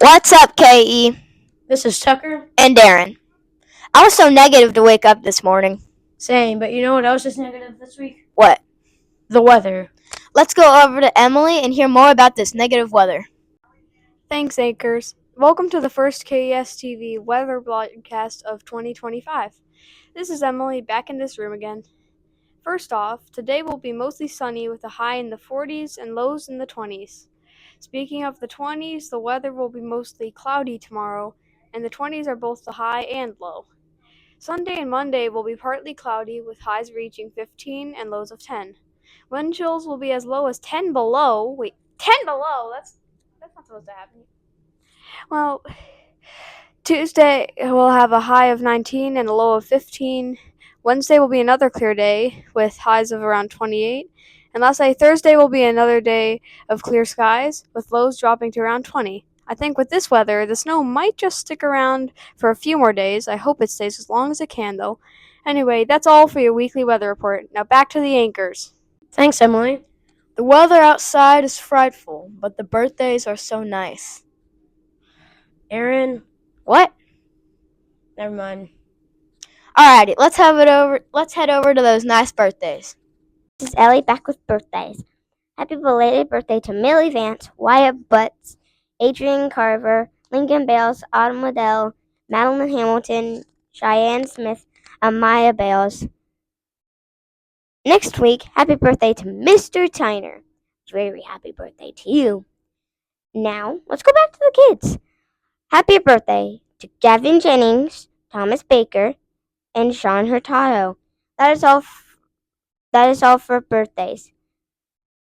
What's up, KE? This is Tucker. And Darren. I was so negative to wake up this morning. Same, but you know what else is negative this week? What? The weather. Let's go over to Emily and hear more about this negative weather. Thanks, Anchors. Welcome to the first KES TV weather broadcast of 2025. This is Emily back in this room again. First off, today will be mostly sunny with a high in the 40s and lows in the 20s. Speaking of the 20s, the weather will be mostly cloudy tomorrow, and the 20s are both the high and low. Sunday and Monday will be partly cloudy with highs reaching 15 and lows of 10. Wind chills will be as low as 10 below. Wait, 10 below? That's not supposed to happen. Well, Tuesday we'll have a high of 19 and a low of 15. Wednesday will be another clear day with highs of around 28. And lastly, Thursday will be another day of clear skies with lows dropping to around 20. I think with this weather, the snow might just stick around for a few more days. I hope it stays as long as it can, though. Anyway, that's all for your weekly weather report. Now back to the anchors. Thanks, Emily. The weather outside is frightful, but the birthdays are so nice. Aaron. What? Never mind. Alrighty, let's head over to those nice birthdays. This is Ellie back with birthdays. Happy belated birthday to Millie Vance, Wyatt Butts, Adrian Carver, Lincoln Bales, Autumn Waddell, Madeline Hamilton, Cheyenne Smith, and Maya Bales. Next week, happy birthday to Mr. Tyner. Very happy birthday to you. Now, let's go back to the kids. Happy birthday to Gavin Jennings, Thomas Baker, and Sean Hurtado. That is all for birthdays.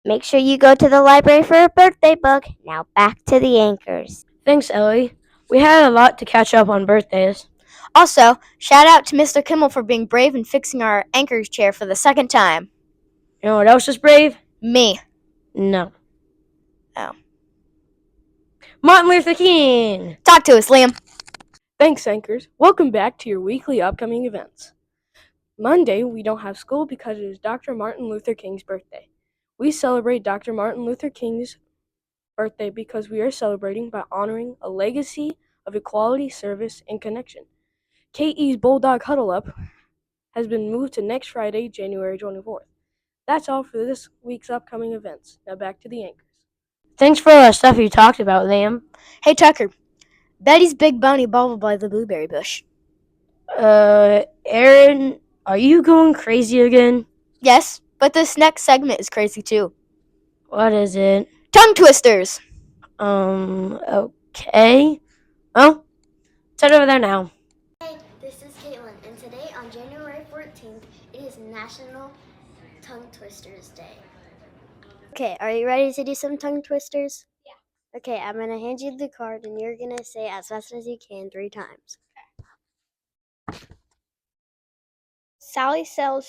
Make sure you go to the library for a birthday book. Now back to the anchors. Thanks, Ellie. We had a lot to catch up on birthdays. Also, shout out to Mr. Kimmel for being brave and fixing our anchor's chair for the second time. You know what else is brave? Me. No. Oh. Martin Luther King! Talk to us, Liam. Thanks, Anchors. Welcome back to your weekly upcoming events. Monday, we don't have school because it is Dr. Martin Luther King's birthday. We celebrate Dr. Martin Luther King's birthday because we are celebrating by honoring a legacy of equality, service, and connection. KE's Bulldog Huddle Up has been moved to next Friday, January 24th. That's all for this week's upcoming events. Now back to the anchors. Thanks for all the stuff you talked about, Liam. Hey, Tucker. Betty's big bunny bobbled by the blueberry bush. Aaron, are you going crazy again? Yes, but this next segment is crazy too. What is it? Tongue twisters. Okay. Well, it's right over there now. Hey, this is Caitlin, and today on January 14th, it is National Tongue Twisters Day. Okay, are you ready to do some tongue twisters? Yeah. Okay, I'm going to hand you the card, and you're going to say as fast as you can 3 times. Okay. Sally sells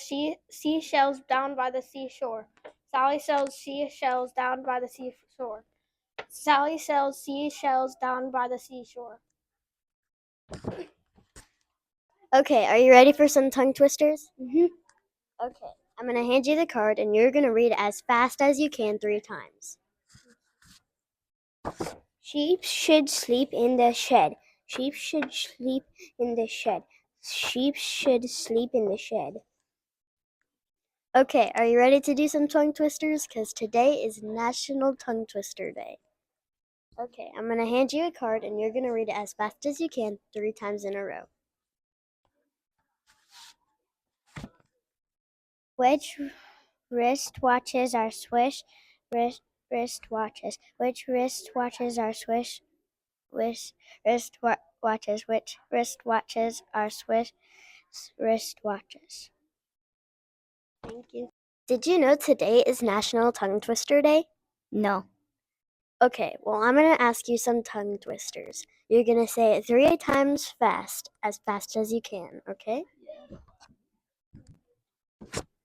seashells down by the seashore. Sally sells seashells down by the seashore. Sally sells seashells down by the seashore. Okay, are you ready for some tongue twisters? Mm-hmm. Okay, I'm going to hand you the card, and you're going to read it as fast as you can 3 times. Sheep should sleep in the shed. Sheep should sleep in the shed. Sheep should sleep in the shed. Okay, are you ready to do some tongue twisters? Because today is National Tongue Twister Day. Okay, I'm going to hand you a card, and you're going to read it as fast as you can 3 times in a row. Which wristwatches are Swish wristwatches? Which wristwatches are Swish wristwatches? Which wristwatches are Swish wristwatches? Thank you. Did you know today is National Tongue Twister Day? No. Okay, well, I'm going to ask you some tongue twisters. You're going to say it 3 times fast as you can, okay?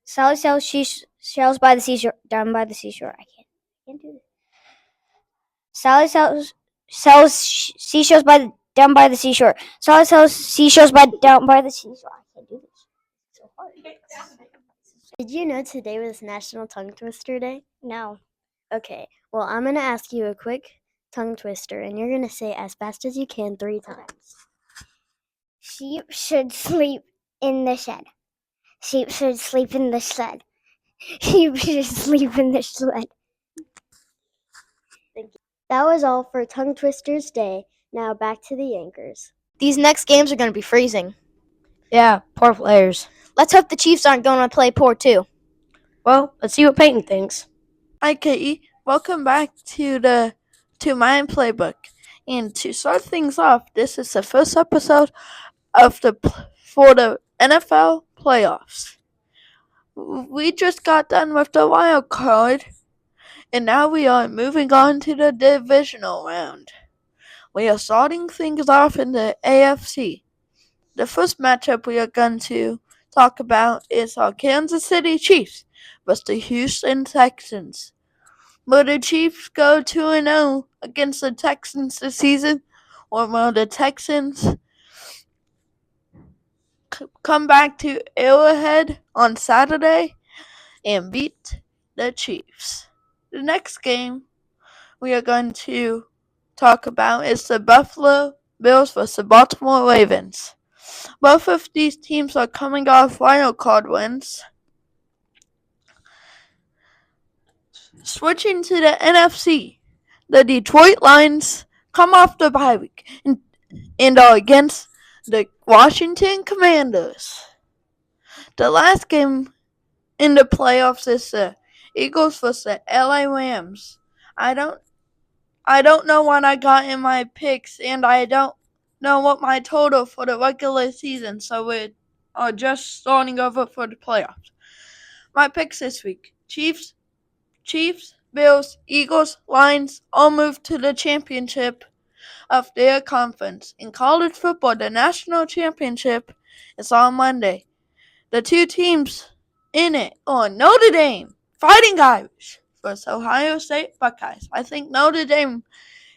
Sally sells shells by the seashore, down by the seashore. I can't do this. Sally sells seashells down by the seashore. Sally sells seashells down by the seashore. I can't do this. It's so hard. Did you know today was National Tongue Twister Day? No. Okay, well, I'm going to ask you a quick tongue twister, and you're going to say it as fast as you can 3 times. Sheep should sleep in the shed. Sheep should sleep in the shed. Sheep should sleep in the sled. Thank you. That was all for Tongue Twisters Day. Now back to the anchors. These next games are going to be freezing. Yeah, poor players. Let's hope the Chiefs aren't going to play poor too. Well, let's see what Peyton thinks. Hi, Katie. Welcome back to my playbook. And to start things off, this is the first episode of for the NFL playoffs. We just got done with the wild card, and now we are moving on to the divisional round. We are starting things off in the AFC. The first matchup we are going to talk about is our Kansas City Chiefs versus the Houston Texans. Will the Chiefs go 2-0 against the Texans this season, or will the Texans come back to Arrowhead on Saturday and beat the Chiefs? The next game we are going to talk about is the Buffalo Bills versus the Baltimore Ravens. Both of these teams are coming off wild card wins. Switching to the NFC, the Detroit Lions come off the bye week and are against the Washington Commanders. The last game in the playoffs is the Eagles versus the LA Rams. I don't know what I got in my picks, and I don't know what my total for the regular season, so we are just starting over for the playoffs. My picks this week: Chiefs, Bills, Eagles, Lions all moved to the championship of their conference. In college football, the national championship is on Monday. The two teams in it are Notre Dame, Fighting Irish, versus Ohio State Buckeyes. I think Notre Dame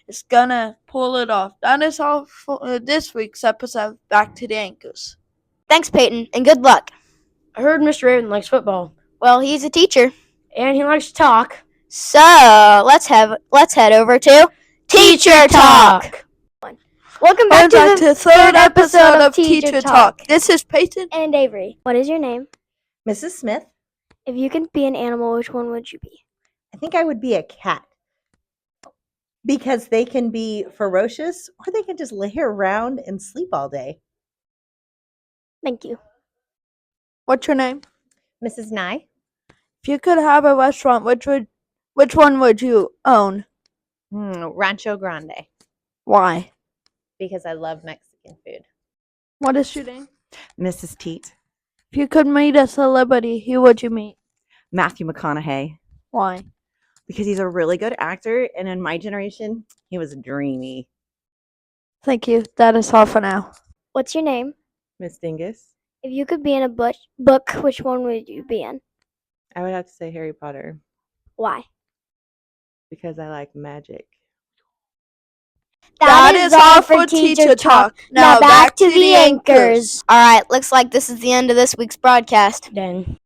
is going to pull it off. That is all for this week's episode. Back to the anchors. Thanks, Peyton, and good luck. I heard Mr. Raven likes football, Well, he's a teacher. and he likes to talk. So, let's head over to Teacher Talk. Welcome Back back to the third episode of Teacher Talk. This is Peyton. And Avery. What is your name? Mrs. Smith, If you could be an animal, which one would you be? I think I would be a cat because they can be ferocious or they can just lay around and sleep all day. Thank you. What's your name? Mrs. Nye, If you could have a restaurant, which one would you own? Rancho Grande Why? because I love Mexican food. What is your name? Mrs. Teat, If you could meet a celebrity, who would you meet? Matthew McConaughey Why? because he's a really good actor, and in my generation, he was dreamy. Thank you. That is all for now. What's your name? Miss Dingus, If you could be in a book, which one would you be in? I would have to say Harry Potter Why? because I like magic. That is all for Teacher Talk. Now back to the anchors. All right, looks like this is the end of this week's broadcast. Dang.